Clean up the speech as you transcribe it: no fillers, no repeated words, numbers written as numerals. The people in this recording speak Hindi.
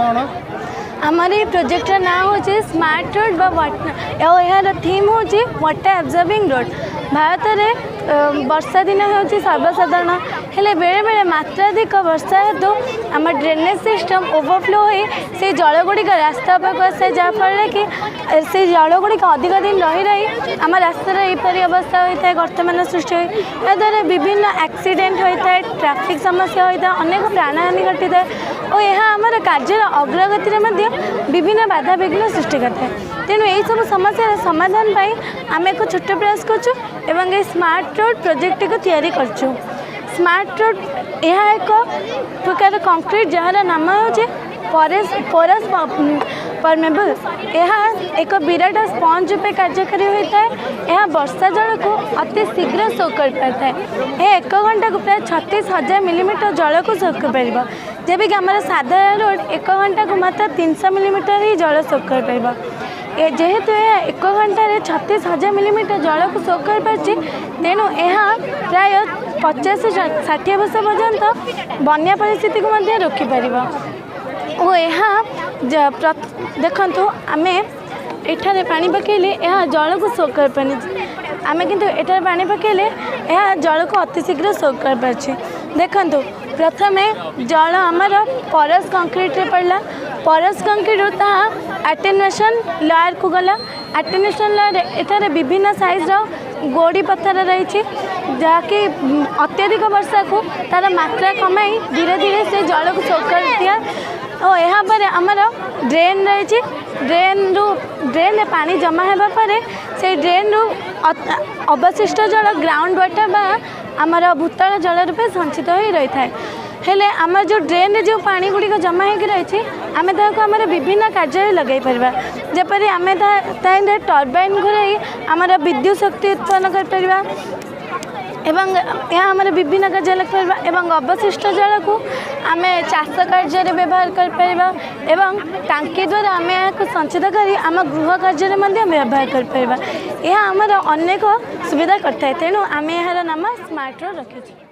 कौन आमर ये प्रोजेक्टर ना हूँ स्मार्ट रोड यार थीम हूँ वाटर एब्जर्विंग रोड। भारत में वर्षा दिन हो सर्वसाधारण हेले बेले बेले मात्राधिक वर्षा हेतु आम ड्रेनेज सिस्टम ओवरफ्लो हो से जल गुड़िक रास्ता पाक आसे जहाँफल कि से जल गुड़िक अधिक दिन रही रही आम रास्तार यहपरी अवस्था होता है गर्त मान सृष्टि हो याद्वारा विभिन्न एक्सीडेंट होता है ट्रैफिक समस्या होता है अनेक प्राणहानि घटी है और यह आमर कार्य अग्रगति में विभिन्न बाधा विघ्न सृष्टि करता है। तेणु यही सब समस्या समाधान आम एक छोट प्रयास कर स्मार्ट रोड प्रोजेक्ट को तैयारी करछु। स्मार्ट रोड यह एक प्रकार कंक्रीट जार नाम हो पोरस परमेबल यह एक विराट स्पंज रूपे कार्यकारी होता है। यह वर्षा जल को अति शीघ्र सोक कर पाता है। यह 1 घंटा को प्राय 36,000 मिलीमीटर जल को सोक कर पार जबकि आम साधारण रोड 1 घंटा को मात्र 300 मिलीमीटर ही जल सोक कर पार जेहेतु यह 1 घंटे 36,000 मिलीमीटर जल को सोक कर पार्टी तेणु यह प्राय 50-60 वर्ष पर्यंत बन्या परिस्थिति को रोकीपर और यह देखु आम एठारे पानी पकेले यह जल को सोक कर पानी आम किंतु एठारे पानी पकेले यह जल को अतिशीघ्र सोक कर पार्टी। देखु प्रथम जल आमर परस कंक्रीट रे पड़ला परस कंक्रीट एटेनुएशन लेयर को गला एटेनुएशन लेयर एठारे विभिन्न साइज गोड़ी पत्थर रही जहाँकि अत्यधिक वर्षा को तार मात्रा कमाई धीरे धीरे से जल को सोक कर दिया और यहाँ पर आमर ड्रेन रही ड्रेन पानी जमा होगा पर से ड्रेन रु अवशिष्ट जल ग्राउंड वाटर बा आमर भूतल जल रूपे संचित हो रही है। हेले आमर जो ड्रेन रे जो पानी गुड़िक जमा हो रही आम आमर विभिन्न कार्य लगे पार्बा जपरी आम टर्बाइन घुराई आमर विद्युत शक्ति उत्पन्न कर एवं यहाँ आमर विभिन्न कार्य लग पार्बा एवं अवशिष्ट जल को आम चाष कार्य व्यवहार कर पार्बा एवं टांकी द्वारा आम यहाँ संचित कर आम गृह कार्य व्यवहार कर पार्बा। यह आमर अनेक सुविधा करता है तेणु आम यार नाम स्मार्ट रोड रखी।